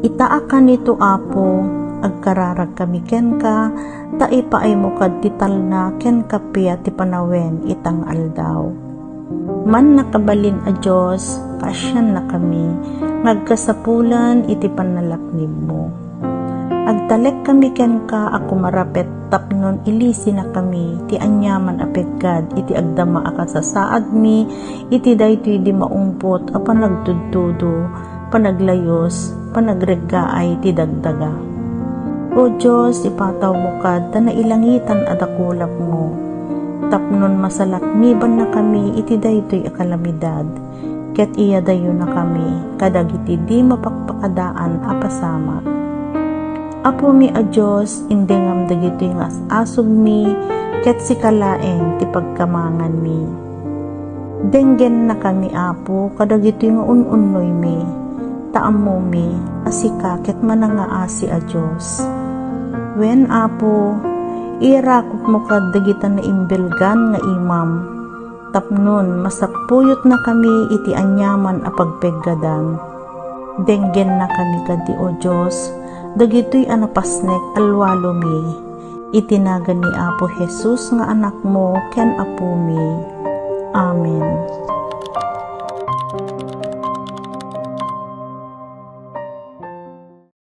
Itaa ka nito Apo, agkararag kami ken ka, taipaay mo kad tital na ken kapia ti panawen itang aldaw. Man nakabalin a Diyos, kasyan na kami, ngagkasapulan iti panalaknib mo. Agtalek kami ken ka, ako marapet tapnon ilisi na kami, ti anyaman apegkad, iti agdama akasasaad mi, iti daytoy di maumpot, a panagtudtudo, panaglayos, panagreggaay ti dagdaga. O Diyos, ipataw mo kad, ta nailangitan adakulap mo, tapnon masalakmiban na kami, iti daytoy akalamidad, ket iya dayo na kami, kadag iti di mapakpakadaan apasama. Apo mi a Diyos, indengam dagitoy nga asog mi, ket sikalaeng ti pagkamangan mi. Denggen na kami Apo, kadag itoy nga ununnoy mi, taammo mi, asika ket manangaasi a Diyos. Wen Apo, irakop mo kad dagitan na imbelgan nga imam, tapnon masakpuyot na kami iti anyaman a pagpeggadan. Denggen na kami kadi o Diyos, dagitoy anapasnek alwalo mi, itinagan ni Apo Jesus nga anak mo ken Apo mi. Amen.